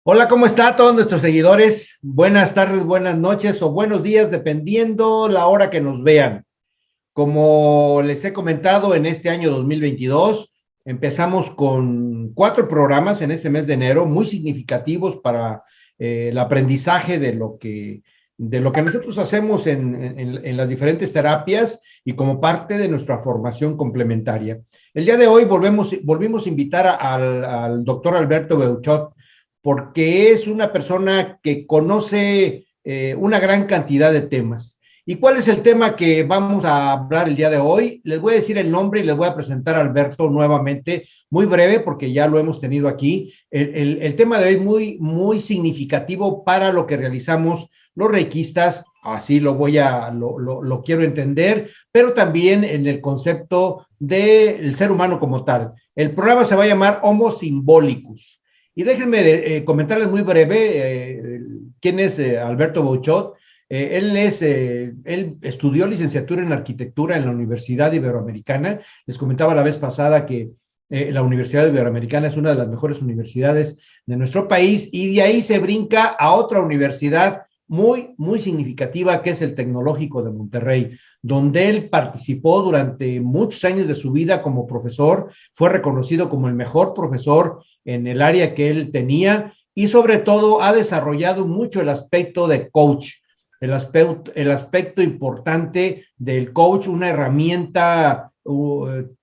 Hola, ¿cómo está todos nuestros seguidores? Buenas tardes, buenas noches o buenos días, dependiendo la hora que nos vean. Como les he comentado, en este año 2022 empezamos con 4 programas en este mes de enero, muy significativos para el aprendizaje de lo que nosotros hacemos en las diferentes terapias y como parte de nuestra formación complementaria. El día de hoy volvimos a invitar al doctor Alberto Beuchot, porque es una persona que conoce una gran cantidad de temas. ¿Y cuál es el tema que vamos a hablar el día de hoy? Les voy a decir el nombre y les voy a presentar a Alberto nuevamente, muy breve, porque ya lo hemos tenido aquí. El tema de hoy muy significativo para lo que realizamos los reikistas, así lo quiero entender, pero también en el concepto del ser humano como tal. El programa se va a llamar Homo Symbolicus. Y déjenme comentarles muy breve quién es Alberto Bouchot. Él estudió licenciatura en arquitectura en la Universidad Iberoamericana. Les comentaba la vez pasada que la Universidad Iberoamericana es una de las mejores universidades de nuestro país y de ahí se brinca a otra universidad muy significativa que es el Tecnológico de Monterrey, donde él participó durante muchos años de su vida como profesor, fue reconocido como el mejor profesor en el área que él tenía y sobre todo ha desarrollado mucho el aspecto de coach, el aspecto importante del coach, una herramienta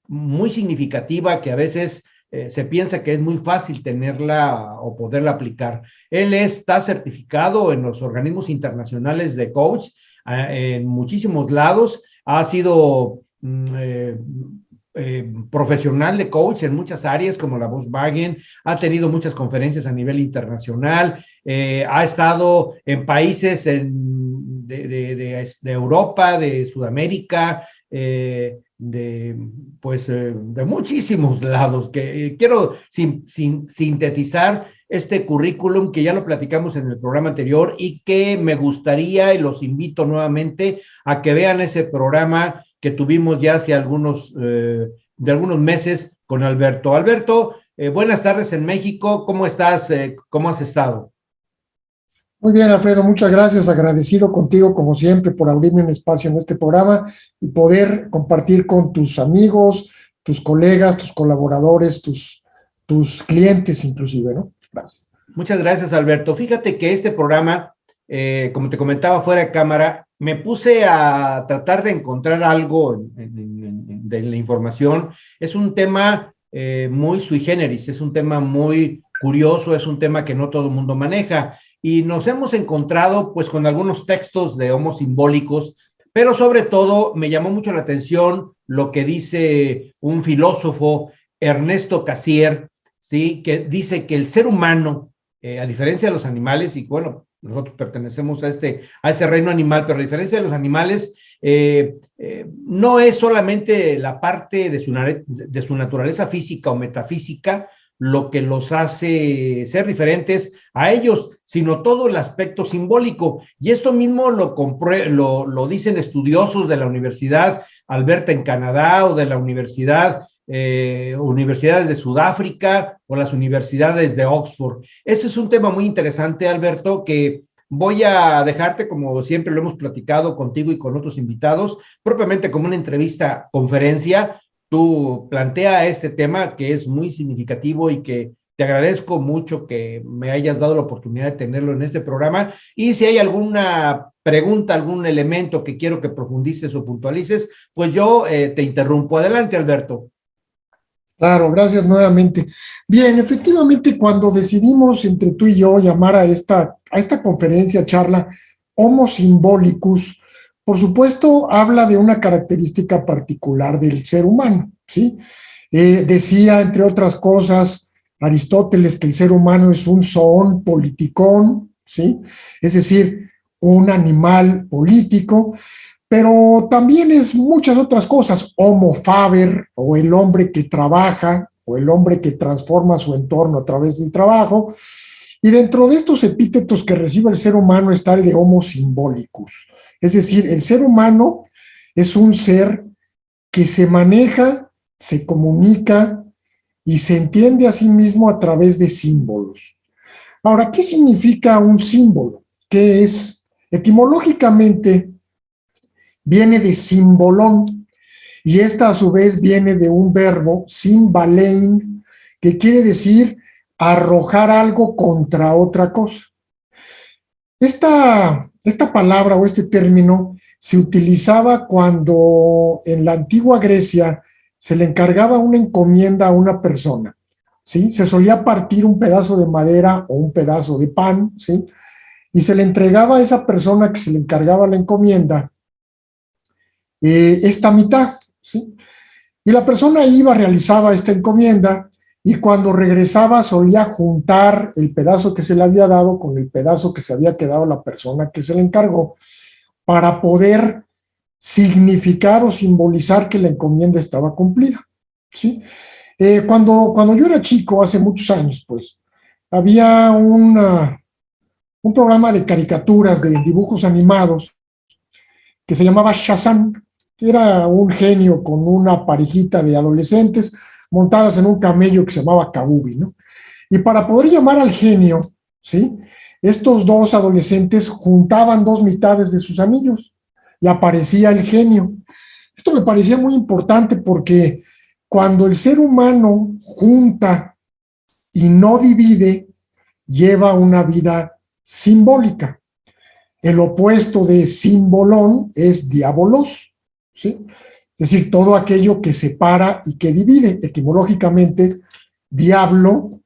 muy significativa que a veces se piensa que es muy fácil tenerla o poderla aplicar. Él está certificado en los organismos internacionales de coach en muchísimos lados, ha sido profesional de coach en muchas áreas como la Volkswagen, ha tenido muchas conferencias a nivel internacional, ha estado en países de Europa, de Sudamérica, de muchísimos lados, que quiero sintetizar este currículum que ya lo platicamos en el programa anterior y que me gustaría y los invito nuevamente a que vean ese programa que tuvimos ya hace de algunos meses con Alberto. Alberto, buenas tardes en México, ¿cómo estás? ¿Cómo has estado? Muy bien, Alfredo, muchas gracias. Agradecido contigo, como siempre, por abrirme un espacio en este programa y poder compartir con tus amigos, tus colegas, tus colaboradores, tus clientes inclusive, ¿no? Gracias. Muchas gracias, Alberto. Fíjate que este programa, como te comentaba fuera de cámara, me puse a tratar de encontrar algo de la información. Es un tema muy sui generis, es un tema muy curioso, es un tema que no todo el mundo maneja. Y nos hemos encontrado pues con algunos textos de Homo simbólicos, pero sobre todo me llamó mucho la atención lo que dice un filósofo, Ernesto Cassirer, ¿sí? Que dice que el ser humano a diferencia de los animales, y bueno, nosotros pertenecemos a ese reino animal, pero a diferencia de los animales, no es solamente la parte de su naturaleza física o metafísica lo que los hace ser diferentes a ellos, sino todo el aspecto simbólico. Y esto mismo lo dicen estudiosos de la Universidad Alberta en Canadá o de la universidades de Sudáfrica o las universidades de Oxford. Ese es un tema muy interesante, Alberto, que voy a dejarte, como siempre lo hemos platicado contigo y con otros invitados, propiamente como una entrevista, conferencia. Tú plantea este tema que es muy significativo y que te agradezco mucho que me hayas dado la oportunidad de tenerlo en este programa. Y si hay alguna pregunta, algún elemento que quiero que profundices o puntualices, pues yo te interrumpo. Adelante, Alberto. Claro, gracias nuevamente. Bien, efectivamente, cuando decidimos entre tú y yo llamar a esta conferencia, charla, Homo Symbolicus, por supuesto, habla de una característica particular del ser humano, ¿sí? Decía, entre otras cosas, Aristóteles que el ser humano es un zoon politikon, ¿sí? Es decir, un animal político, pero también es muchas otras cosas, homo faber, o el hombre que trabaja, o el hombre que transforma su entorno a través del trabajo, y dentro de estos epítetos que recibe el ser humano está el de homo symbolicus, es decir, el ser humano es un ser que se maneja, se comunica y se entiende a sí mismo a través de símbolos. Ahora, ¿qué significa un símbolo? ¿Qué es? Etimológicamente viene de simbolón, y esta a su vez viene de un verbo, simbalein, que quiere decir arrojar algo contra otra cosa. Esta palabra o este término se utilizaba cuando en la antigua Grecia se le encargaba una encomienda a una persona, ¿sí? Se solía partir un pedazo de madera o un pedazo de pan, ¿sí? Y se le entregaba a esa persona que se le encargaba la encomienda esta mitad, ¿sí? Y la persona iba, realizaba esta encomienda y cuando regresaba solía juntar el pedazo que se le había dado con el pedazo que se había quedado la persona que se le encargó para poder significar o simbolizar que la encomienda estaba cumplida, ¿sí? Cuando yo era chico, hace muchos años, pues, había un programa de caricaturas, de dibujos animados, que se llamaba Shazam, que era un genio con una parejita de adolescentes montadas en un camello que se llamaba Kabubi, ¿no? Y para poder llamar al genio, ¿sí? Estos dos adolescentes juntaban dos mitades de sus anillos y aparecía el genio. Esto me parecía muy importante porque cuando el ser humano junta y no divide, lleva una vida simbólica. El opuesto de simbolón es diabolos, ¿sí? Es decir, todo aquello que separa y que divide. Etimológicamente, diablo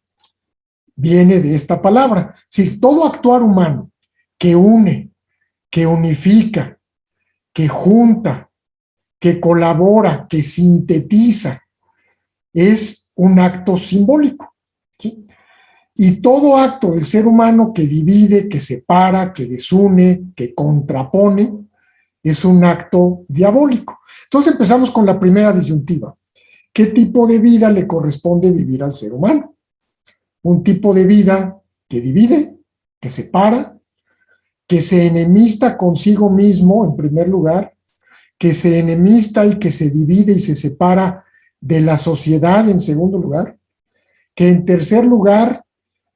viene de esta palabra. Es decir, todo actuar humano que une, que unifica, que junta, que colabora, que sintetiza, es un acto simbólico, ¿sí? Y todo acto del ser humano que divide, que separa, que desune, que contrapone, es un acto diabólico. Entonces empezamos con la primera disyuntiva. ¿Qué tipo de vida le corresponde vivir al ser humano? Un tipo de vida que divide, que separa, que se enemista consigo mismo, en primer lugar, que se enemista y que se divide y se separa de la sociedad, en segundo lugar, que en tercer lugar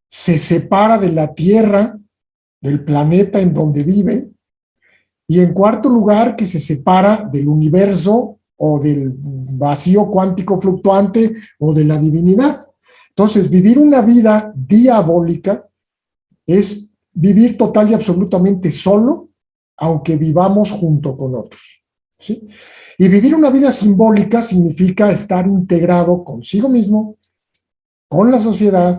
se separa de la Tierra, del planeta en donde vive, y en cuarto lugar, que se separa del universo o del vacío cuántico fluctuante o de la divinidad. Entonces, vivir una vida diabólica es vivir total y absolutamente solo, aunque vivamos junto con otros, ¿sí? Y vivir una vida simbólica significa estar integrado consigo mismo, con la sociedad,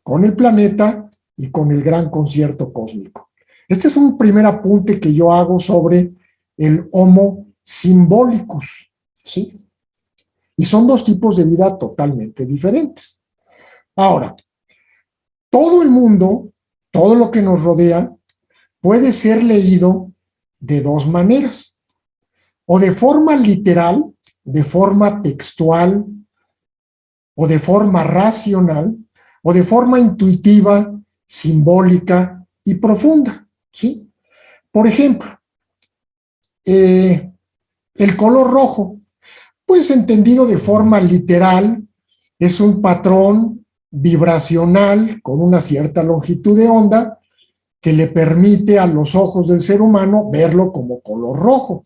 con el planeta y con el gran concierto cósmico. Este es un primer apunte que yo hago sobre el Homo symbolicus, ¿sí? Y son dos tipos de vida totalmente diferentes. Ahora, todo el mundo, todo lo que nos rodea, puede ser leído de dos maneras. O de forma literal, de forma textual, o de forma racional, o de forma intuitiva, simbólica y profunda, ¿sí? Por ejemplo, el color rojo, pues entendido de forma literal, es un patrón vibracional con una cierta longitud de onda que le permite a los ojos del ser humano verlo como color rojo.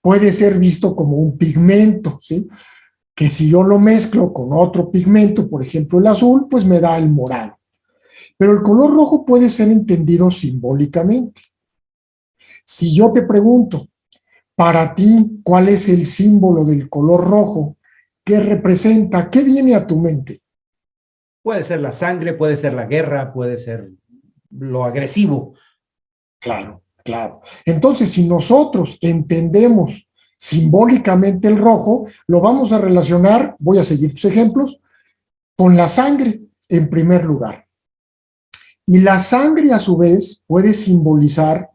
Puede ser visto como un pigmento, ¿sí? Que si yo lo mezclo con otro pigmento, por ejemplo el azul, pues me da el morado. Pero el color rojo puede ser entendido simbólicamente. Si yo te pregunto, para ti, ¿cuál es el símbolo del color rojo? ¿Qué representa? ¿Qué viene a tu mente? Puede ser la sangre, puede ser la guerra, puede ser lo agresivo. Claro, claro. Entonces, si nosotros entendemos simbólicamente el rojo, lo vamos a relacionar, voy a seguir tus ejemplos, con la sangre en primer lugar. Y la sangre a su vez puede simbolizar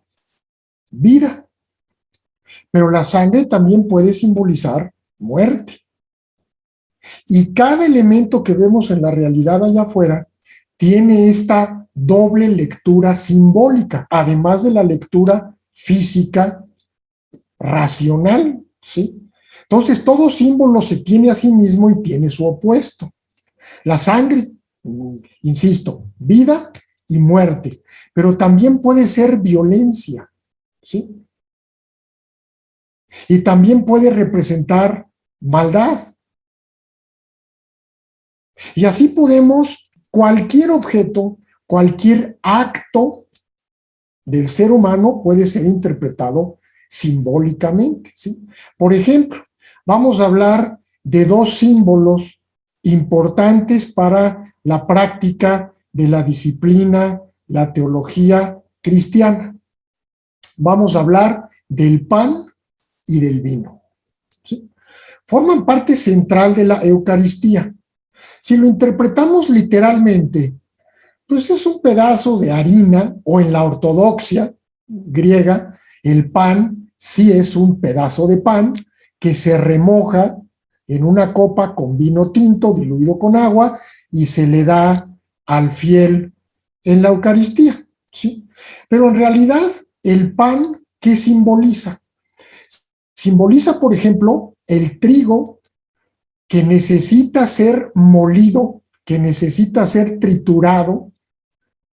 vida, pero la sangre también puede simbolizar muerte. Y cada elemento que vemos en la realidad allá afuera tiene esta doble lectura simbólica, además de la lectura física racional, ¿sí? Entonces, todo símbolo se tiene a sí mismo y tiene su opuesto. La sangre, insisto, vida, y muerte, pero también puede ser violencia, ¿sí? Y también puede representar maldad. Y así podemos, cualquier objeto, cualquier acto del ser humano puede ser interpretado simbólicamente, ¿sí? Por ejemplo, vamos a hablar de dos símbolos importantes para la práctica de la disciplina, la teología cristiana. Vamos a hablar del pan y del vino, ¿sí? Forman parte central de la Eucaristía. Si lo interpretamos literalmente, pues es un pedazo de harina, o en la ortodoxia griega, el pan sí es un pedazo de pan que se remoja en una copa con vino tinto diluido con agua y se le da al fiel en la Eucaristía, ¿sí? Pero en realidad, el pan, ¿qué simboliza? Simboliza, por ejemplo, el trigo que necesita ser molido, que necesita ser triturado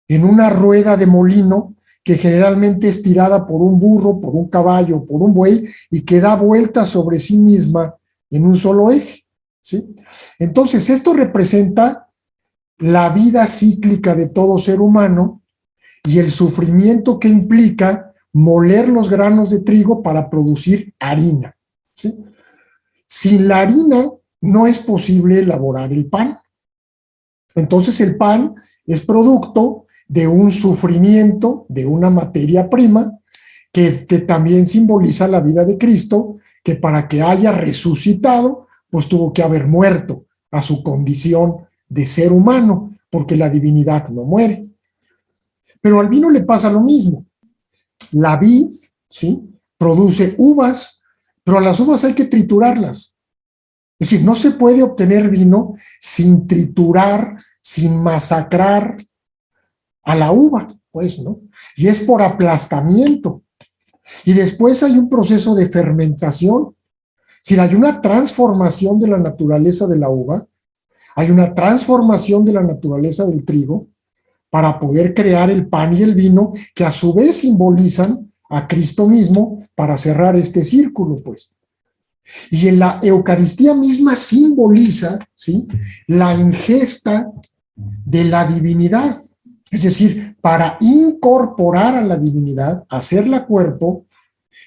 en una rueda de molino que generalmente es tirada por un burro, por un caballo, por un buey, y que da vueltas sobre sí misma en un solo eje, ¿sí? Entonces, esto representa la vida cíclica de todo ser humano y el sufrimiento que implica moler los granos de trigo para producir harina, ¿sí? Sin la harina no es posible elaborar el pan. Entonces el pan es producto de un sufrimiento, de una materia prima, que también simboliza la vida de Cristo, que para que haya resucitado, pues tuvo que haber muerto a su condición de ser humano, porque la divinidad no muere. Pero al vino le pasa lo mismo. La vid, ¿sí?, produce uvas, pero a las uvas hay que triturarlas. Es decir, no se puede obtener vino sin triturar, sin masacrar a la uva, pues, ¿no? Y es por aplastamiento. Y después hay un proceso de fermentación. Es decir, hay una transformación de la naturaleza de la uva, hay una transformación de la naturaleza del trigo para poder crear el pan y el vino, que a su vez simbolizan a Cristo mismo para cerrar este círculo, pues. Y en la Eucaristía misma simboliza, ¿sí?, la ingesta de la divinidad. Es decir, para incorporar a la divinidad, hacerla cuerpo,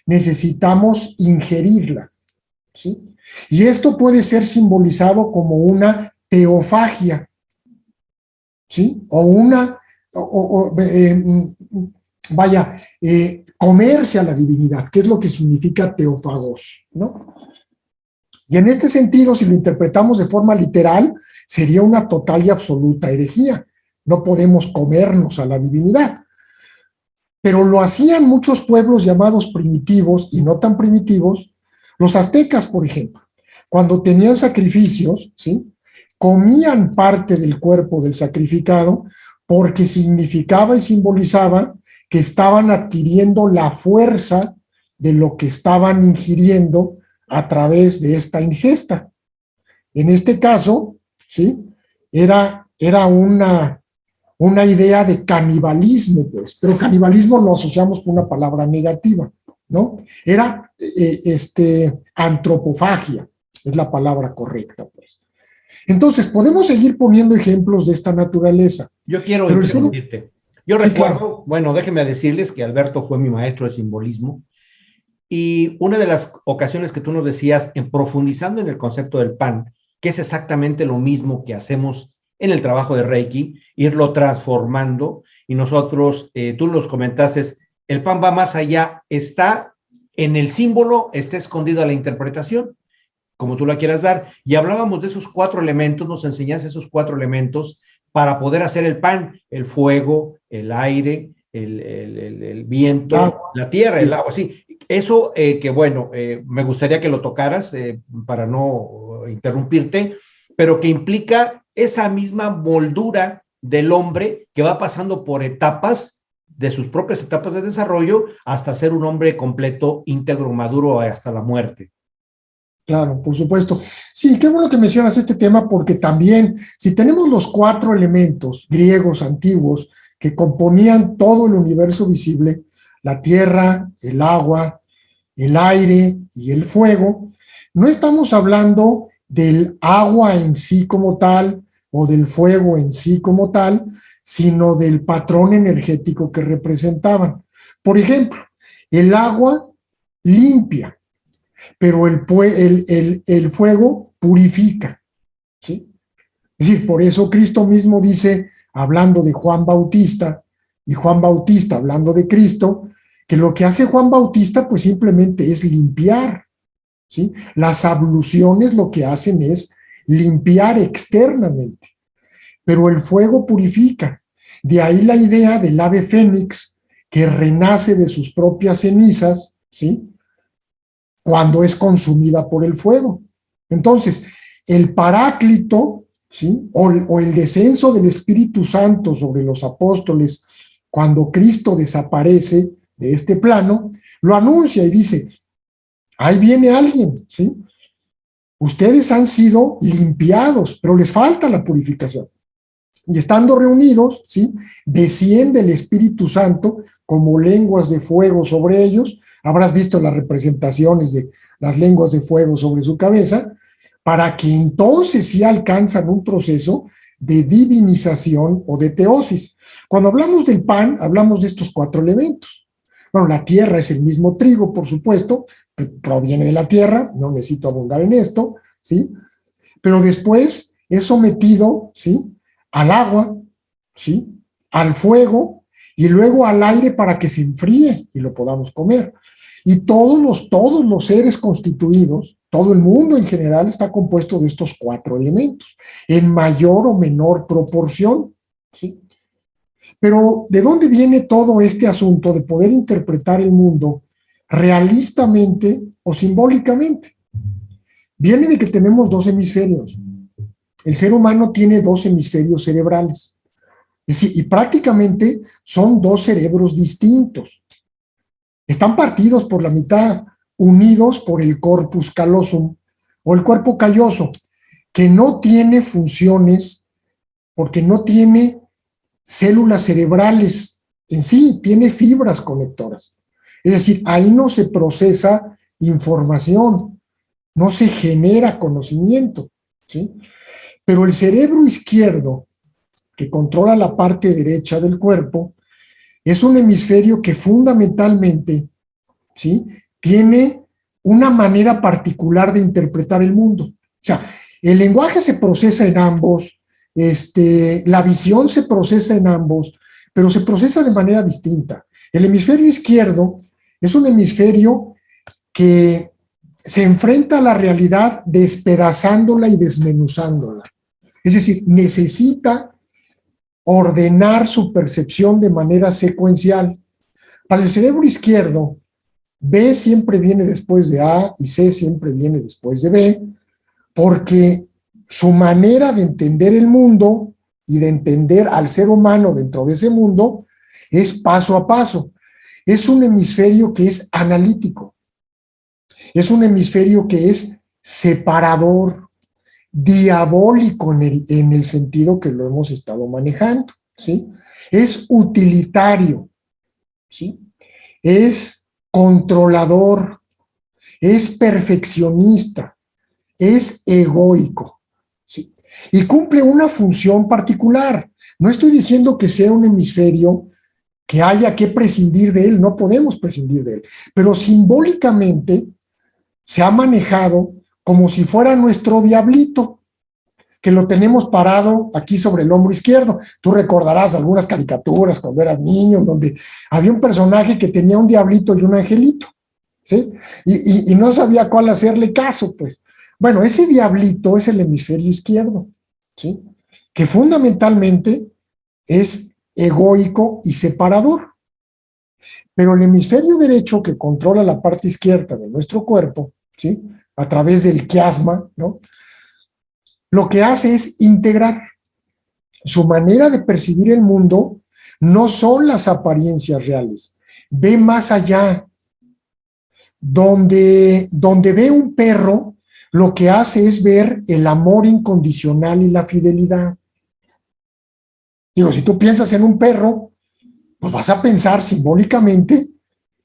necesitamos ingerirla, ¿sí? Y esto puede ser simbolizado como una teofagia, ¿sí? O una, comerse a la divinidad, que es lo que significa teófagos, ¿no? Y en este sentido, si lo interpretamos de forma literal, sería una total y absoluta herejía. No podemos comernos a la divinidad. Pero lo hacían muchos pueblos llamados primitivos y no tan primitivos, los aztecas, por ejemplo. Cuando tenían sacrificios, ¿sí?, comían parte del cuerpo del sacrificado porque significaba y simbolizaba que estaban adquiriendo la fuerza de lo que estaban ingiriendo a través de esta ingesta. En este caso, ¿sí?, era una idea de canibalismo, pues, pero canibalismo lo asociamos con una palabra negativa, ¿no? Era antropofagia, es la palabra correcta, pues. Entonces, podemos seguir poniendo ejemplos de esta naturaleza. Yo quiero interrumpirte. Yo recuerdo, claro, bueno, déjenme decirles que Alberto fue mi maestro de simbolismo, y una de las ocasiones que tú nos decías, en profundizando en el concepto del pan, que es exactamente lo mismo que hacemos en el trabajo de Reiki, irlo transformando, y nosotros, tú nos comentaste, el pan va más allá, está en el símbolo, está escondido a la interpretación, como tú la quieras dar, y hablábamos de esos 4 elementos, nos enseñaste esos 4 elementos para poder hacer el pan: el fuego, el aire, el viento, la tierra, el agua, sí. Eso que bueno, me gustaría que lo tocaras para no interrumpirte, pero que implica esa misma moldura del hombre que va pasando por etapas, de sus propias etapas de desarrollo, hasta ser un hombre completo, íntegro, maduro, hasta la muerte. Claro, por supuesto. Sí, qué bueno que mencionas este tema, porque también, si tenemos los 4 elementos griegos antiguos que componían todo el universo visible, la tierra, el agua, el aire y el fuego, no estamos hablando del agua en sí como tal o del fuego en sí como tal, sino del patrón energético que representaban. Por ejemplo, el agua limpia, pero el fuego purifica, ¿sí? Es decir, por eso Cristo mismo dice, hablando de Juan Bautista, y Juan Bautista hablando de Cristo, que lo que hace Juan Bautista pues simplemente es limpiar, ¿sí? Las abluciones lo que hacen es limpiar externamente, pero el fuego purifica. De ahí la idea del ave fénix que renace de sus propias cenizas, ¿sí? Cuando es consumida por el fuego. Entonces, el Paráclito, ¿sí? O el descenso del Espíritu Santo sobre los apóstoles cuando Cristo desaparece de este plano, lo anuncia y dice, ahí viene alguien, ¿sí? Ustedes han sido limpiados, pero les falta la purificación. Y estando reunidos, ¿sí? Desciende el Espíritu Santo como lenguas de fuego sobre ellos. Habrás visto las representaciones de las lenguas de fuego sobre su cabeza, para que entonces sí alcanzan un proceso de divinización o de teosis. Cuando hablamos del pan, hablamos de estos 4 elementos. Bueno, la tierra es el mismo trigo, por supuesto, proviene de la tierra, no necesito abundar en esto, ¿sí? Pero después es sometido, ¿sí? Al agua, ¿sí? Al fuego y luego al aire para que se enfríe y lo podamos comer. Y todos los seres constituidos, todo el mundo en general está compuesto de estos 4 elementos, en mayor o menor proporción, ¿sí? Pero ¿de dónde viene todo este asunto de poder interpretar el mundo realistamente o simbólicamente? Viene de que tenemos 2 hemisferios. El ser humano tiene 2 hemisferios cerebrales. Es decir, y prácticamente son 2 cerebros distintos. Están partidos por la mitad, unidos por el corpus callosum o el cuerpo calloso, que no tiene funciones porque no tiene células cerebrales en sí, tiene fibras conectoras. Es decir, ahí no se procesa información, no se genera conocimiento, ¿sí? Pero el cerebro izquierdo, que controla la parte derecha del cuerpo, es un hemisferio que fundamentalmente, ¿sí? Tiene una manera particular de interpretar el mundo. O sea, el lenguaje se procesa en ambos, la visión se procesa en ambos, pero se procesa de manera distinta. El hemisferio izquierdo es un hemisferio que se enfrenta a la realidad despedazándola y desmenuzándola. Es decir, necesita ordenar su percepción de manera secuencial. Para el cerebro izquierdo, B siempre viene después de A y C siempre viene después de B, porque su manera de entender el mundo y de entender al ser humano dentro de ese mundo es paso a paso. Es un hemisferio que es analítico, es un hemisferio que es separador, diabólico en el sentido que lo hemos estado manejando, ¿sí? Es utilitario, ¿sí? Es controlador, es perfeccionista, es egoico, ¿sí? Y cumple una función particular. No estoy diciendo que sea un hemisferio que haya que prescindir de él, no podemos prescindir de él, pero simbólicamente se ha manejado como si fuera nuestro diablito, que lo tenemos parado aquí sobre el hombro izquierdo. Tú recordarás algunas caricaturas cuando eras niño, donde había un personaje que tenía un diablito y un angelito, ¿sí? Y no sabía cuál hacerle caso, pues. Bueno, ese diablito es el hemisferio izquierdo, ¿sí? Que fundamentalmente es egoico y separador. Pero el hemisferio derecho, que controla la parte izquierda de nuestro cuerpo, ¿sí? A través del quiasma, ¿no? Lo que hace es integrar. Su manera de percibir el mundo no son las apariencias reales, ve más allá. Donde ve un perro, lo que hace es ver el amor incondicional y la fidelidad. Digo, si tú piensas en un perro, pues vas a pensar simbólicamente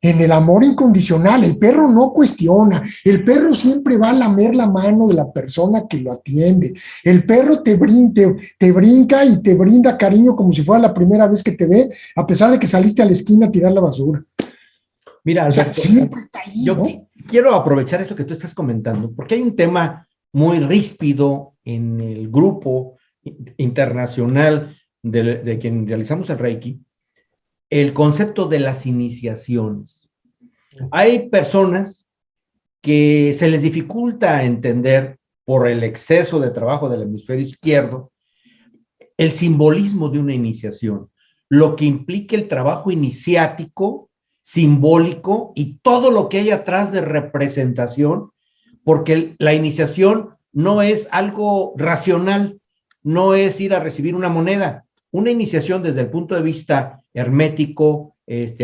en el amor incondicional. El perro no cuestiona, el perro siempre va a lamer la mano de la persona que lo atiende. El perro te brinca y te brinda cariño como si fuera la primera vez que te ve, a pesar de que saliste a la esquina a tirar la basura. Mira, O sea, Alberto, siempre está ahí, yo ¿no? quiero aprovechar esto que tú estás comentando, porque hay un tema muy ríspido en el grupo internacional de quien realizamos el Reiki, el concepto de las iniciaciones. Hay personas que se les dificulta entender por el exceso de trabajo del hemisferio izquierdo el simbolismo de una iniciación, lo que implica el trabajo iniciático, simbólico y todo lo que hay atrás de representación, porque la iniciación no es algo racional, no es ir a recibir una moneda. Una iniciación desde el punto de vista hermético,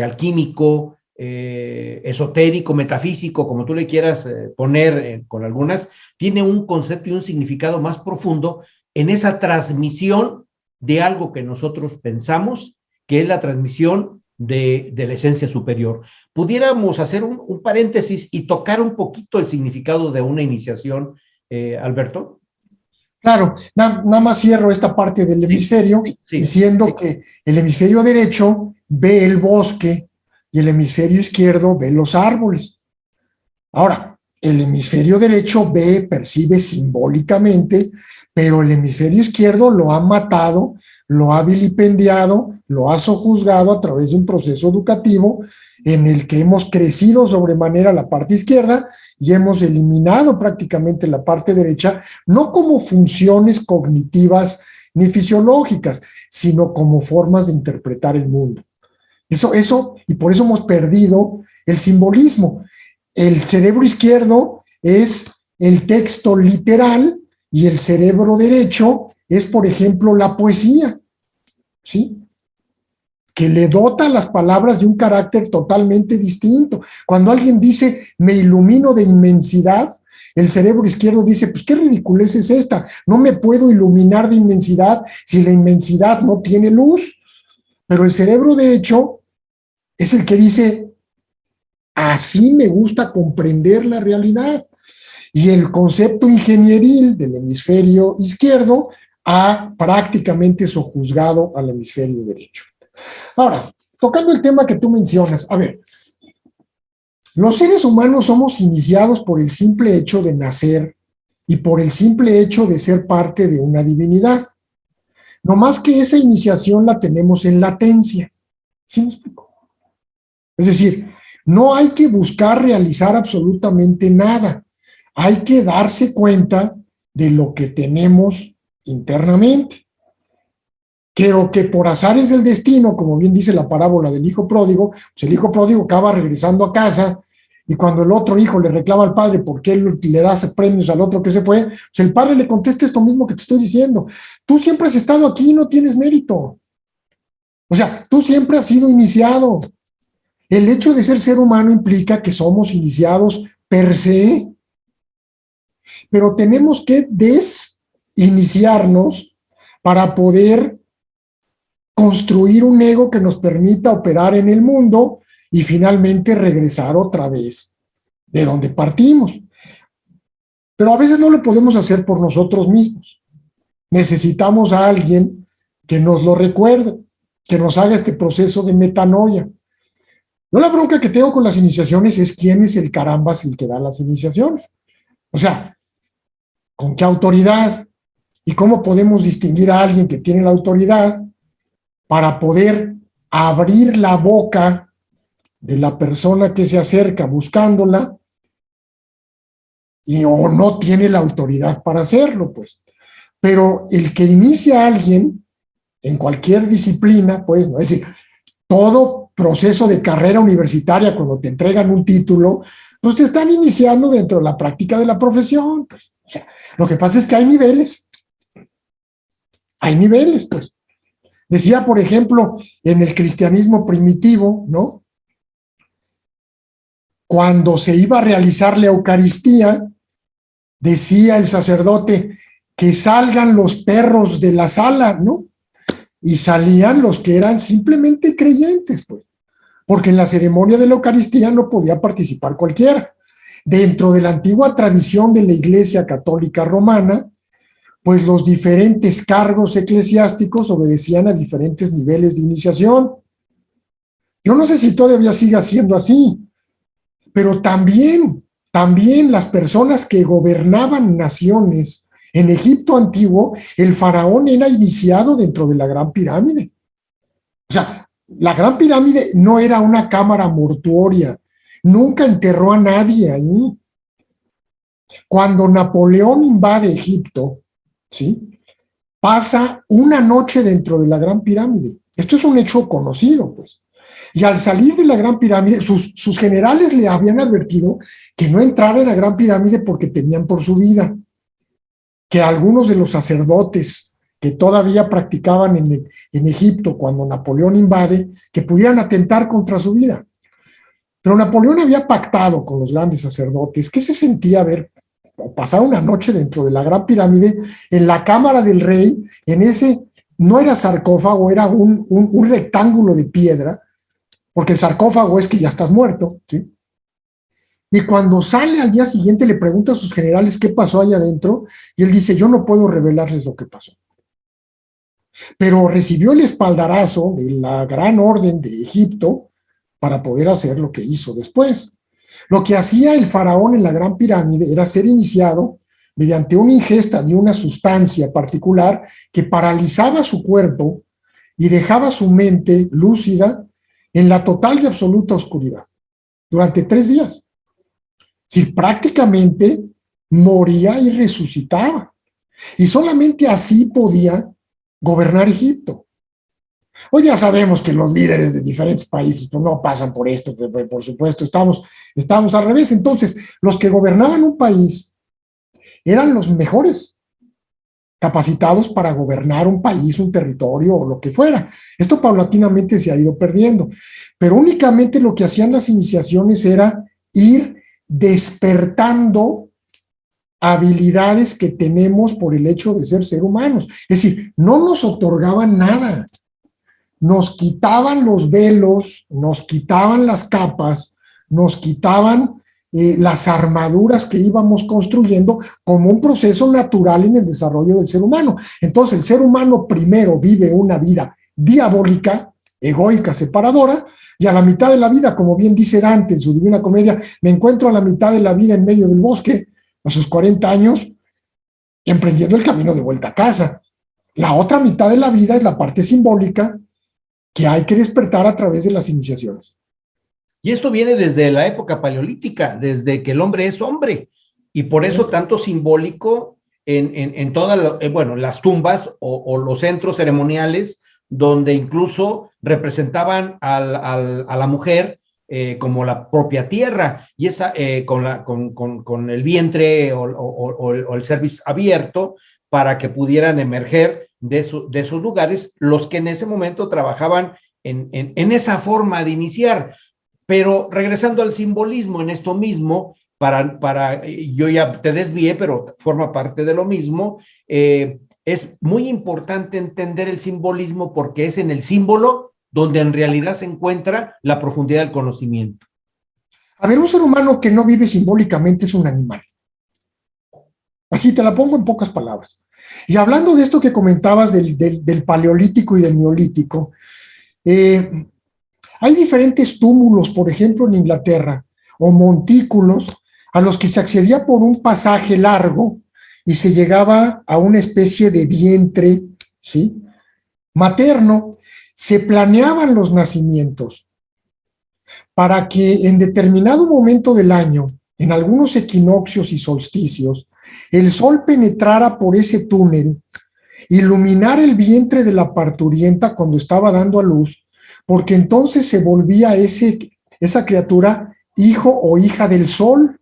alquímico, esotérico, metafísico, como tú le quieras poner con algunas, tiene un concepto y un significado más profundo en esa transmisión de algo que nosotros pensamos, que es la transmisión de la esencia superior. Pudiéramos hacer un paréntesis y tocar un poquito el significado de una iniciación, Alberto. Claro, nada más cierro esta parte del Sí, hemisferio sí, sí, diciendo sí. que el hemisferio derecho ve el bosque y el hemisferio izquierdo ve los árboles. Ahora, el hemisferio derecho ve, percibe simbólicamente, pero el hemisferio izquierdo lo ha matado, lo ha vilipendiado, lo ha sojuzgado a través de un proceso educativo en el que hemos crecido sobremanera la parte izquierda y hemos eliminado prácticamente la parte derecha, no como funciones cognitivas ni fisiológicas, sino como formas de interpretar el mundo. Y por eso hemos perdido el simbolismo. El cerebro izquierdo es el texto literal y el cerebro derecho es, por ejemplo, la poesía, ¿sí? Que le dota a las palabras de un carácter totalmente distinto. Cuando alguien dice, me ilumino de inmensidad, el cerebro izquierdo dice, pues qué ridiculez es esta, no me puedo iluminar de inmensidad si la inmensidad no tiene luz. Pero el cerebro derecho es el que dice, así me gusta comprender la realidad. Y el concepto ingenieril del hemisferio izquierdo ha prácticamente sojuzgado al hemisferio derecho. Ahora, tocando el tema que tú mencionas, a ver, los seres humanos somos iniciados por el simple hecho de nacer y por el simple hecho de ser parte de una divinidad. No más que esa iniciación la tenemos en latencia. ¿Sí me explico? Es decir, no hay que buscar realizar absolutamente nada. Hay que darse cuenta de lo que tenemos internamente. Pero que por azares del destino, como bien dice la parábola del hijo pródigo, pues el hijo pródigo acaba regresando a casa y cuando el otro hijo le reclama al padre por qué le da premios al otro que se fue, pues el padre le contesta esto mismo que te estoy diciendo. Tú siempre has estado aquí y no tienes mérito. O sea, tú siempre has sido iniciado. El hecho de ser humano implica que somos iniciados per se, pero tenemos que desiniciarnos para poder construir un ego que nos permita operar en el mundo y finalmente regresar otra vez de donde partimos. Pero a veces no lo podemos hacer por nosotros mismos. Necesitamos a alguien que nos lo recuerde, que nos haga este proceso de metanoia. Yo la bronca que tengo con las iniciaciones es quién es el carambas el que da las iniciaciones. O sea, ¿con qué autoridad? ¿Y cómo podemos distinguir a alguien que tiene la autoridad para poder abrir la boca de la persona que se acerca buscándola y o no tiene la autoridad para hacerlo, pues? Pero el que inicia a alguien en cualquier disciplina, pues, ¿no? Es decir, todo proceso de carrera universitaria, cuando te entregan un título, pues te están iniciando dentro de la práctica de la profesión. Pues. O sea, lo que pasa es que hay niveles. Hay niveles, pues. Decía, por ejemplo, en el cristianismo primitivo, ¿no? Cuando se iba a realizar la Eucaristía, decía el sacerdote que salgan los perros de la sala, ¿no? y salían los que eran simplemente creyentes, pues, porque en la ceremonia de la Eucaristía no podía participar cualquiera. Dentro de la antigua tradición de la Iglesia Católica Romana, pues los diferentes cargos eclesiásticos obedecían a diferentes niveles de iniciación. Yo no sé si todavía sigue siendo así, pero también las personas que gobernaban naciones en Egipto antiguo, el faraón era iniciado dentro de la Gran Pirámide. O sea, la Gran Pirámide no era una cámara mortuoria, nunca enterró a nadie ahí. Cuando Napoleón invade Egipto, ¿sí?, pasa una noche dentro de la Gran Pirámide. Esto es un hecho conocido, pues. Y al salir de la Gran Pirámide, sus generales le habían advertido que no entrara en la Gran Pirámide porque temían por su vida, que algunos de los sacerdotes que todavía practicaban en Egipto cuando Napoleón invade, que pudieran atentar contra su vida. Pero Napoleón había pactado con los grandes sacerdotes. ¿Qué se sentía ver o pasar una noche dentro de la Gran Pirámide, en la cámara del rey, en ese, no era sarcófago, era un rectángulo de piedra, porque el sarcófago es que ya estás muerto, ¿sí? Y cuando sale al día siguiente le pregunta a sus generales qué pasó allá adentro, y él dice, yo no puedo revelarles lo que pasó. Pero recibió el espaldarazo de la gran orden de Egipto para poder hacer lo que hizo después. Lo que hacía el faraón en la Gran Pirámide era ser iniciado mediante una ingesta de una sustancia particular que paralizaba su cuerpo y dejaba su mente lúcida en la total y absoluta oscuridad durante 3 días. Si prácticamente moría y resucitaba. Y solamente así podía gobernar Egipto. Hoy ya sabemos que los líderes de diferentes países pues, no pasan por esto, pero por supuesto, estamos al revés. Entonces, los que gobernaban un país eran los mejores capacitados para gobernar un país, un territorio o lo que fuera. Esto paulatinamente se ha ido perdiendo, pero únicamente lo que hacían las iniciaciones era ir despertando habilidades que tenemos por el hecho de ser humanos. Es decir, no nos otorgaban nada. Nos quitaban los velos, nos quitaban las capas, nos quitaban las armaduras que íbamos construyendo como un proceso natural en el desarrollo del ser humano. Entonces el ser humano primero vive una vida diabólica, egoica, separadora, y a la mitad de la vida, como bien dice Dante en su Divina Comedia, me encuentro a la mitad de la vida en medio del bosque, a sus 40 años, emprendiendo el camino de vuelta a casa. La otra mitad de la vida es la parte simbólica, que hay que despertar a través de las iniciaciones. Y esto viene desde la época paleolítica, desde que el hombre es hombre, y por eso tanto simbólico en todas, bueno, las tumbas o los centros ceremoniales, donde incluso representaban a la mujer como la propia tierra, y esa con el vientre o el cervix abierto, para que pudieran emerger de esos lugares los que en ese momento trabajaban en esa forma de iniciar. Pero regresando al simbolismo en esto mismo, yo ya te desvié, pero forma parte de lo mismo, es muy importante entender el simbolismo porque es en el símbolo donde en realidad se encuentra la profundidad del conocimiento. A ver, un ser humano que no vive simbólicamente es un animal. Así te la pongo en pocas palabras. Y hablando de esto que comentabas del paleolítico y del neolítico, hay diferentes túmulos, por ejemplo, en Inglaterra, o montículos, a los que se accedía por un pasaje largo y se llegaba a una especie de vientre, ¿sí?, materno. Se planeaban los nacimientos para que en determinado momento del año, en algunos equinoccios y solsticios, el sol penetrara por ese túnel, iluminara el vientre de la parturienta cuando estaba dando a luz, porque entonces se volvía esa criatura hijo o hija del sol,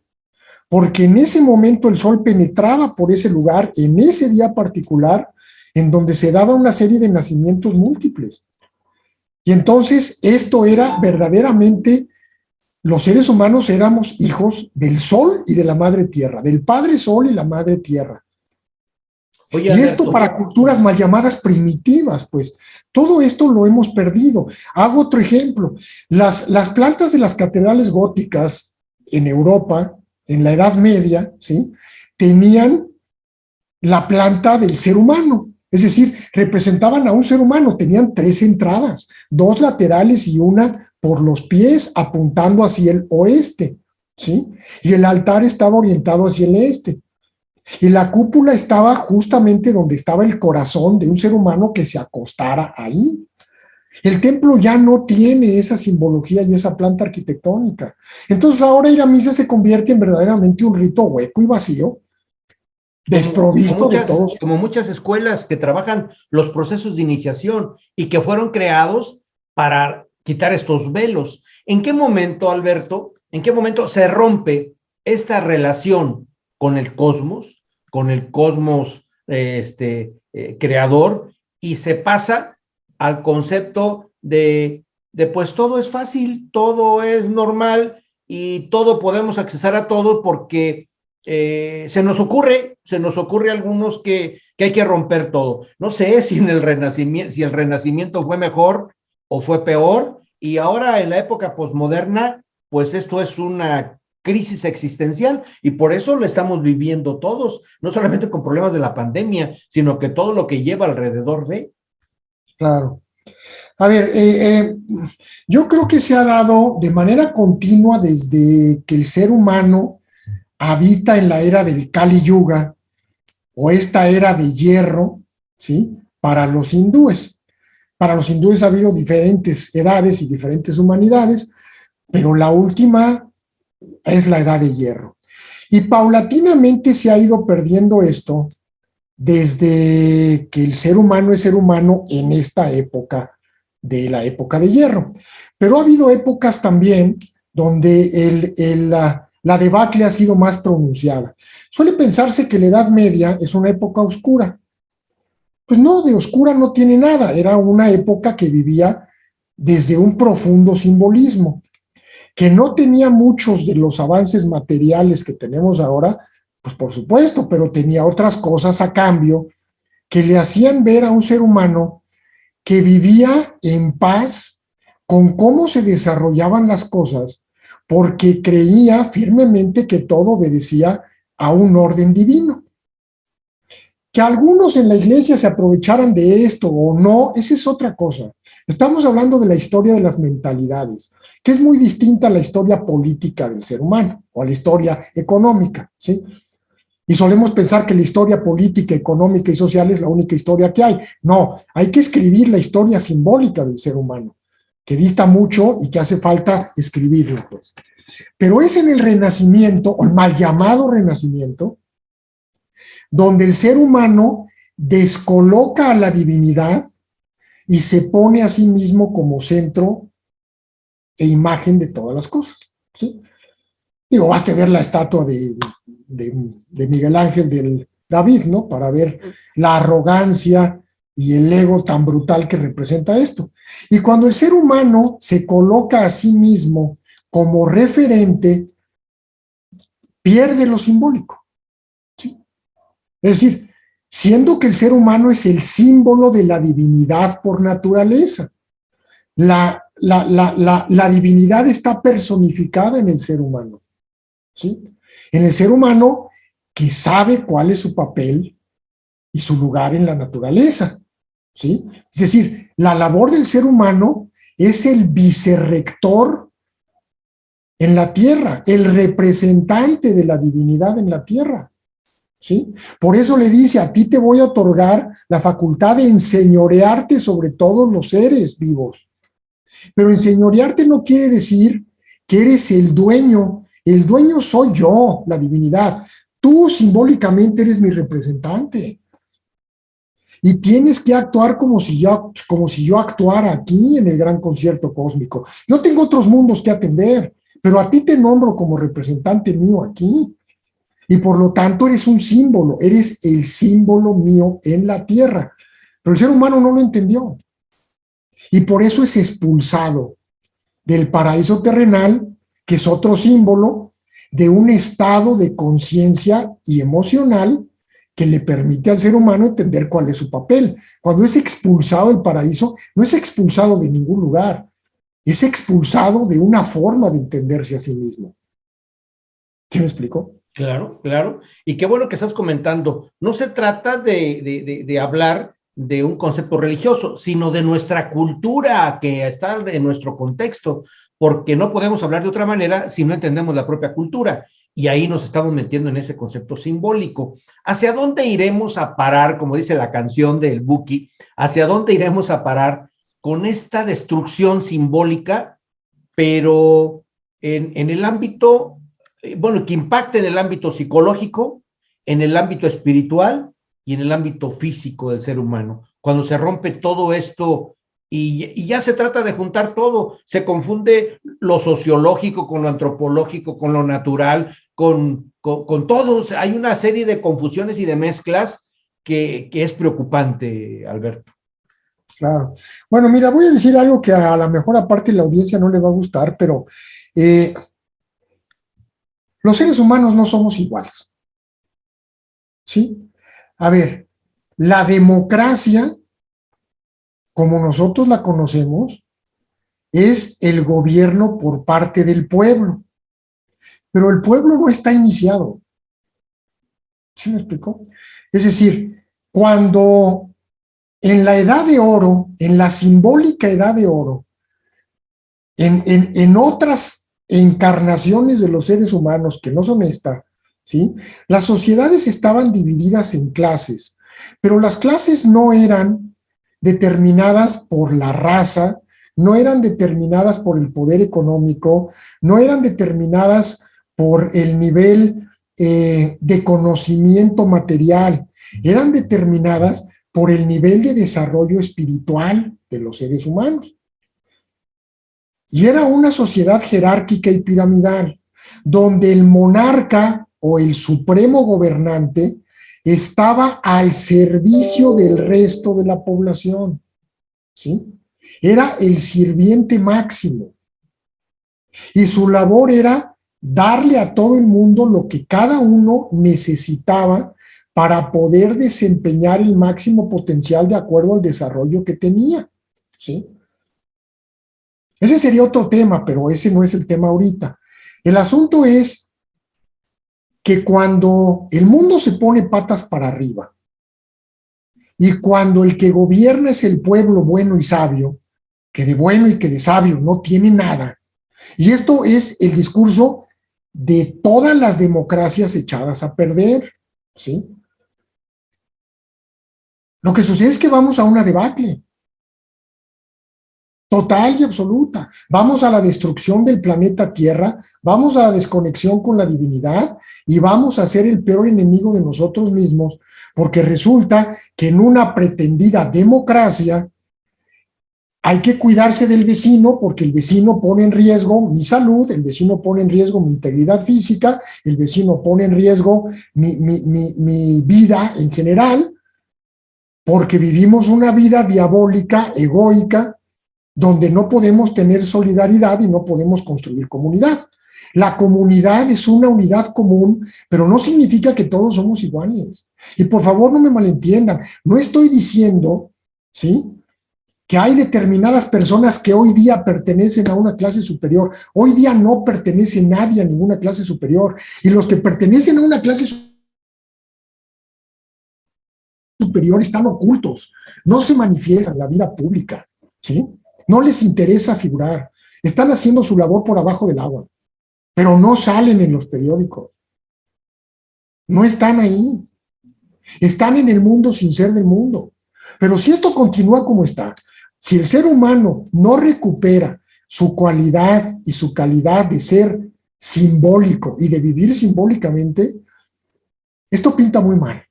porque en ese momento el sol penetraba por ese lugar, en ese día particular, en donde se daba una serie de nacimientos múltiples. Y entonces esto era verdaderamente, los seres humanos éramos hijos del sol y de la madre tierra, del padre sol y la madre tierra. Oye, Y esto Alberto, para culturas mal llamadas primitivas, pues todo esto lo hemos perdido. Hago otro ejemplo. Las plantas de las catedrales góticas en Europa, en la Edad Media, ¿sí? Tenían la planta del ser humano. Es decir, representaban a un ser humano, tenían 3 entradas, 2 laterales y una por los pies apuntando hacia el oeste, ¿sí? Y el altar estaba orientado hacia el este. Y la cúpula estaba justamente donde estaba el corazón de un ser humano que se acostara ahí. El templo ya no tiene esa simbología y esa planta arquitectónica. Entonces ahora ir a misa se convierte en verdaderamente un rito hueco y vacío, desprovisto de todos. como muchas escuelas que trabajan los procesos de iniciación y que fueron creados para quitar estos velos. ¿En qué momento, Alberto, en qué momento se rompe esta relación con el cosmos creador, y se pasa al concepto de pues todo es fácil, todo es normal y todo podemos accesar a todo porque se nos ocurre a algunos que hay que romper todo. No sé si en si el Renacimiento fue mejor o fue peor, y ahora en la época posmoderna, pues esto es una crisis existencial y por eso lo estamos viviendo todos, no solamente con problemas de la pandemia, sino que todo lo que lleva alrededor de. Claro. A ver, yo creo que se ha dado de manera continua desde que el ser humano habita en la era del Kali Yuga o esta era de hierro, ¿sí? Para los hindúes. Para los hindúes ha habido diferentes edades y diferentes humanidades, pero la última es la edad de hierro. Y paulatinamente se ha ido perdiendo esto desde que el ser humano es ser humano en esta época de la época de hierro. Pero ha habido épocas también donde la debacle ha sido más pronunciada. Suele pensarse que la Edad Media es una época oscura. Pues no, de oscura no tiene nada. Era una época que vivía desde un profundo simbolismo, que no tenía muchos de los avances materiales que tenemos ahora, pues por supuesto, pero tenía otras cosas a cambio que le hacían ver a un ser humano que vivía en paz con cómo se desarrollaban las cosas, porque creía firmemente que todo obedecía a un orden divino. Que algunos en la iglesia se aprovecharan de esto o no, esa es otra cosa. Estamos hablando de la historia de las mentalidades, que es muy distinta a la historia política del ser humano o a la historia económica, ¿sí? Y solemos pensar que la historia política, económica y social es la única historia que hay. No, hay que escribir la historia simbólica del ser humano, que dista mucho y que hace falta escribirla, pues. Pero es en el Renacimiento, o el mal llamado Renacimiento, donde el ser humano descoloca a la divinidad y se pone a sí mismo como centro e imagen de todas las cosas, ¿sí? Digo, basta ver la estatua de Miguel Ángel del David, ¿no? Para ver la arrogancia y el ego tan brutal que representa esto. Y cuando el ser humano se coloca a sí mismo como referente, pierde lo simbólico, ¿sí? Es decir, siendo que el ser humano es el símbolo de la divinidad por naturaleza. La divinidad está personificada en el ser humano, ¿sí? En el ser humano que sabe cuál es su papel y su lugar en la naturaleza, ¿sí? Es decir, la labor del ser humano es el vicerrector en la tierra, el representante de la divinidad en la tierra, ¿sí? Por eso le dice, a ti te voy a otorgar la facultad de enseñorearte sobre todos los seres vivos. Pero enseñorearte no quiere decir que eres el dueño soy yo, la divinidad. Tú simbólicamente eres mi representante. Y tienes que actuar como si yo actuara aquí en el gran concierto cósmico. Yo tengo otros mundos que atender, pero a ti te nombro como representante mío aquí. Y por lo tanto eres un símbolo, eres el símbolo mío en la tierra. Pero el ser humano no lo entendió. Y por eso es expulsado del paraíso terrenal, que es otro símbolo de un estado de conciencia y emocional que le permite al ser humano entender cuál es su papel. Cuando es expulsado del paraíso, no es expulsado de ningún lugar, es expulsado de una forma de entenderse a sí mismo. ¿Sí me explico? Claro, claro. Y qué bueno que estás comentando. No se trata de hablar de un concepto religioso, sino de nuestra cultura que está en nuestro contexto, porque no podemos hablar de otra manera si no entendemos la propia cultura. Y ahí nos estamos metiendo en ese concepto simbólico. ¿Hacia dónde iremos a parar, como dice la canción del Buki, hacia dónde iremos a parar con esta destrucción simbólica, pero en el ámbito, bueno, que impacte en el ámbito psicológico, en el ámbito espiritual y en el ámbito físico del ser humano? Cuando se rompe todo esto y ya se trata de juntar todo, se confunde lo sociológico con lo antropológico, con lo natural, con todos. Hay una serie de confusiones y de mezclas que es preocupante, Alberto. Claro. Bueno, mira, voy a decir algo que a lo mejor aparte de la audiencia no le va a gustar, pero eh, los seres humanos no somos iguales, ¿sí? A ver, la democracia, como nosotros la conocemos, es el gobierno por parte del pueblo, pero el pueblo no está iniciado. ¿Sí me explico? Es decir, cuando en la edad de oro, en la simbólica edad de oro, en otras encarnaciones de los seres humanos que no son esta, ¿sí? Las sociedades estaban divididas en clases, pero las clases no eran determinadas por la raza, no eran determinadas por el poder económico, no eran determinadas por el nivel de conocimiento material, eran determinadas por el nivel de desarrollo espiritual de los seres humanos. Y era una sociedad jerárquica y piramidal, donde el monarca o el supremo gobernante estaba al servicio del resto de la población, ¿sí? Era el sirviente máximo. Y su labor era darle a todo el mundo lo que cada uno necesitaba para poder desempeñar el máximo potencial de acuerdo al desarrollo que tenía, ¿sí? Ese sería otro tema, pero ese no es el tema ahorita. El asunto es que cuando el mundo se pone patas para arriba y cuando el que gobierna es el pueblo bueno y sabio, que de bueno y que de sabio no tiene nada, y esto es el discurso de todas las democracias echadas a perder, ¿sí? Lo que sucede es que vamos a una debacle total y absoluta. Vamos a la destrucción del planeta Tierra, vamos a la desconexión con la divinidad y vamos a ser el peor enemigo de nosotros mismos, porque resulta que en una pretendida democracia hay que cuidarse del vecino porque el vecino pone en riesgo mi salud, el vecino pone en riesgo mi integridad física, el vecino pone en riesgo mi vida en general, porque vivimos una vida diabólica, egoica, donde no podemos tener solidaridad y no podemos construir comunidad. La comunidad es una unidad común, pero no significa que todos somos iguales. Y por favor no me malentiendan, no estoy diciendo, ¿sí?, que hay determinadas personas que hoy día pertenecen a una clase superior. Hoy día no pertenece nadie a ninguna clase superior. Y los que pertenecen a una clase superior están ocultos, no se manifiestan en la vida pública, ¿sí? No les interesa figurar, están haciendo su labor por abajo del agua, pero no salen en los periódicos, no están ahí, están en el mundo sin ser del mundo. Pero si esto continúa como está, si el ser humano no recupera su cualidad y su calidad de ser simbólico y de vivir simbólicamente, esto pinta muy mal.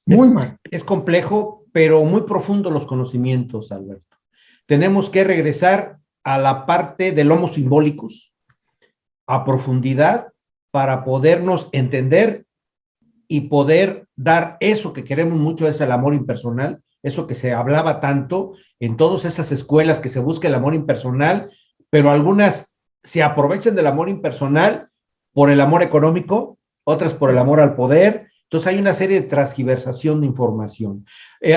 Muy mal. Es complejo, pero muy profundo los conocimientos, Alberto. Tenemos que regresar a la parte del homo simbólicos, a profundidad, para podernos entender y poder dar eso que queremos mucho, es el amor impersonal, eso que se hablaba tanto en todas esas escuelas que se busca el amor impersonal, pero algunas se aprovechan del amor impersonal por el amor económico, otras por el amor al poder, Entonces hay una serie de transgiversación de información.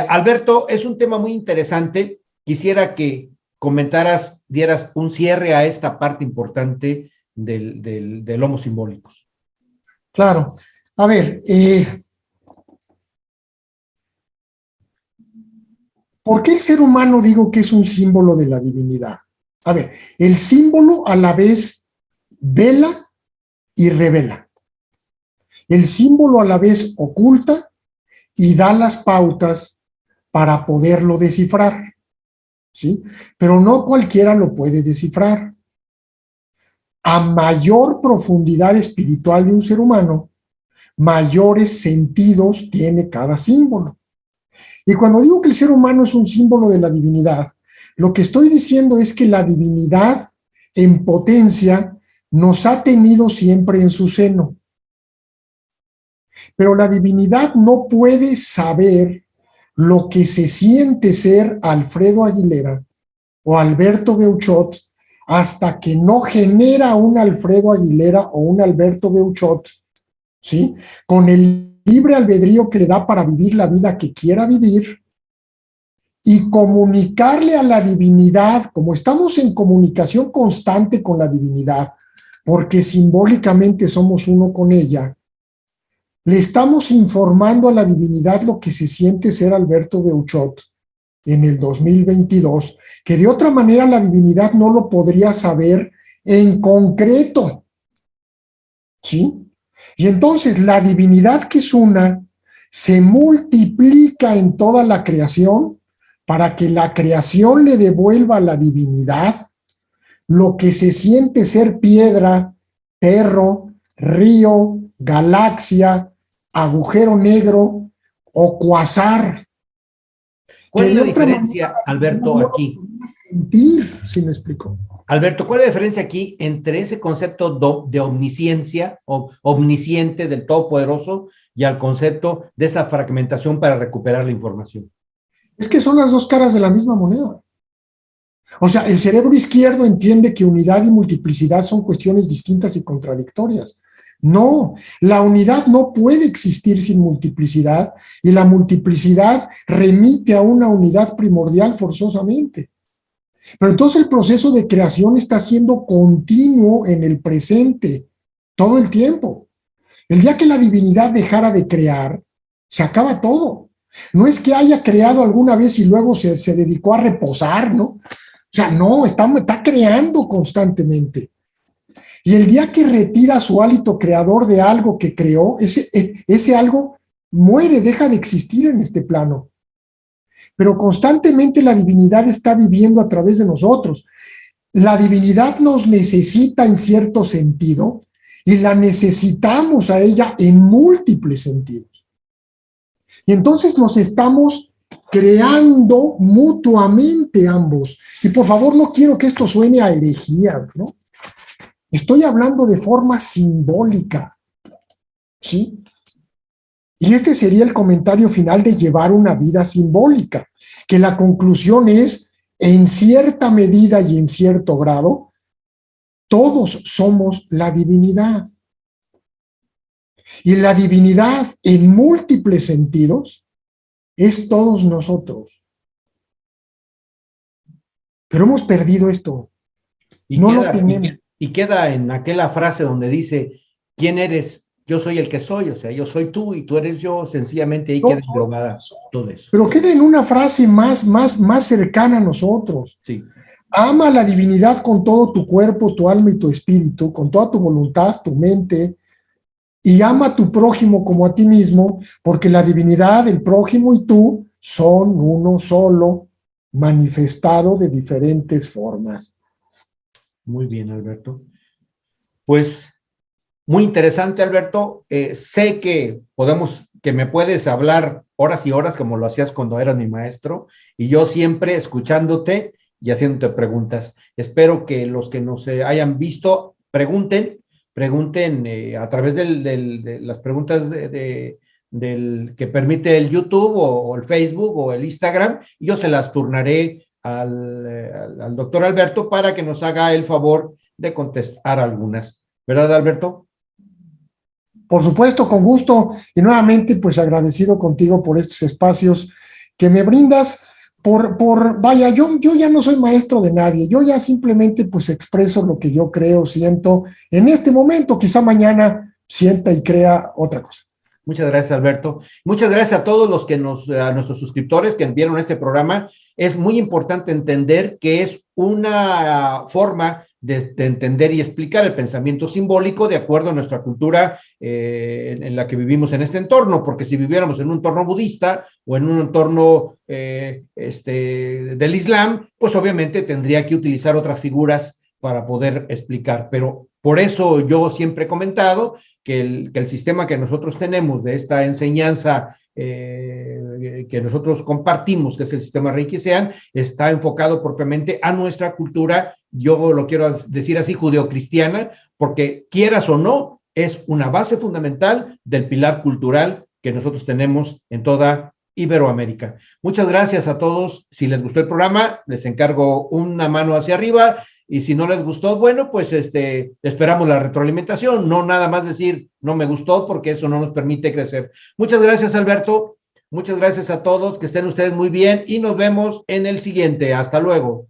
Alberto, es un tema muy interesante. Quisiera que comentaras, dieras un cierre a esta parte importante del Homo Symbolicus. Claro. A ver, ¿por qué el ser humano digo que es un símbolo de la divinidad? A ver, el símbolo a la vez vela y revela. El símbolo a la vez oculta y da las pautas para poderlo descifrar, ¿sí? Pero no cualquiera lo puede descifrar. A mayor profundidad espiritual de un ser humano, mayores sentidos tiene cada símbolo. Y cuando digo que el ser humano es un símbolo de la divinidad, lo que estoy diciendo es que la divinidad en potencia nos ha tenido siempre en su seno. Pero la divinidad no puede saber lo que se siente ser Alfredo Aguilera o Alberto Beuchot hasta que no genera un Alfredo Aguilera o un Alberto Beuchot, ¿sí? Con el libre albedrío que le da para vivir la vida que quiera vivir y comunicarle a la divinidad, como estamos en comunicación constante con la divinidad, porque simbólicamente somos uno con ella, le estamos informando a la divinidad lo que se siente ser Alberto Beuchot en el 2022, que de otra manera la divinidad no lo podría saber en concreto, ¿sí? Y entonces la divinidad, que es una, se multiplica en toda la creación para que la creación le devuelva a la divinidad lo que se siente ser piedra, perro, río, galaxia, agujero negro o cuasar. ¿Cuál es la diferencia, Alberto, aquí? Sentir, si me explico. Alberto, ¿cuál es la diferencia aquí entre ese concepto de omnisciencia o omnisciente del Todopoderoso y al concepto de esa fragmentación para recuperar la información? Es que son las dos caras de la misma moneda. O sea, el cerebro izquierdo entiende que unidad y multiplicidad son cuestiones distintas y contradictorias. No, la unidad no puede existir sin multiplicidad y la multiplicidad remite a una unidad primordial forzosamente. Pero entonces el proceso de creación está siendo continuo en el presente, todo el tiempo. El día que la divinidad dejara de crear, se acaba todo. No es que haya creado alguna vez y luego se dedicó a reposar, ¿no? O sea, no, está creando constantemente. Y el día que retira su hálito creador de algo que creó, ese algo muere, deja de existir en este plano. Pero constantemente la divinidad está viviendo a través de nosotros. La divinidad nos necesita en cierto sentido y la necesitamos a ella en múltiples sentidos. Y entonces nos estamos creando mutuamente ambos. Y por favor, no quiero que esto suene a herejía, ¿no? Estoy hablando de forma simbólica, ¿sí? Y este sería el comentario final de llevar una vida simbólica, que la conclusión es, en cierta medida y en cierto grado, todos somos la divinidad. Y la divinidad, en múltiples sentidos, es todos nosotros. Pero hemos perdido esto. No lo tenemos. Y queda en aquella frase donde dice, ¿quién eres? Yo soy el que soy, o sea, yo soy tú y tú eres yo, sencillamente ahí queda englobada todo eso. Pero queda en una frase más cercana a nosotros. Sí. Ama a la divinidad con todo tu cuerpo, tu alma y tu espíritu, con toda tu voluntad, tu mente, y ama a tu prójimo como a ti mismo, porque la divinidad, el prójimo y tú son uno solo, manifestado de diferentes formas. Muy bien, Alberto. Pues muy interesante, Alberto. Sé que me puedes hablar horas y horas como lo hacías cuando eras mi maestro, y yo siempre escuchándote y haciéndote preguntas. Espero que los que nos hayan visto pregunten a través de las preguntas del que permite el YouTube o el Facebook o el Instagram, y yo se las turnaré al doctor Alberto para que nos haga el favor de contestar algunas. ¿Verdad, Alberto? Por supuesto, con gusto y nuevamente pues agradecido contigo por estos espacios que me brindas. Vaya, yo ya no soy maestro de nadie, yo ya simplemente pues expreso lo que yo creo, siento en este momento, quizá mañana sienta y crea otra cosa. Muchas gracias, Alberto. Muchas gracias a todos los que a nuestros suscriptores que vieron este programa. Es muy importante entender que es una forma de entender y explicar el pensamiento simbólico de acuerdo a nuestra cultura en la que vivimos en este entorno, porque si viviéramos en un entorno budista o en un entorno del Islam, pues obviamente tendría que utilizar otras figuras para poder explicar, pero por eso yo siempre he comentado que el sistema que nosotros tenemos de esta enseñanza que nosotros compartimos, que es el sistema Reikisean, está enfocado propiamente a nuestra cultura, yo lo quiero decir así, judeocristiana, porque quieras o no, es una base fundamental del pilar cultural que nosotros tenemos en toda Iberoamérica. Muchas gracias a todos. Si les gustó el programa, les encargo una mano hacia arriba. Y si no les gustó, bueno, pues esperamos la retroalimentación, no nada más decir no me gustó, porque eso no nos permite crecer. Muchas gracias, Alberto. Muchas gracias a todos, que estén ustedes muy bien y nos vemos en el siguiente. Hasta luego.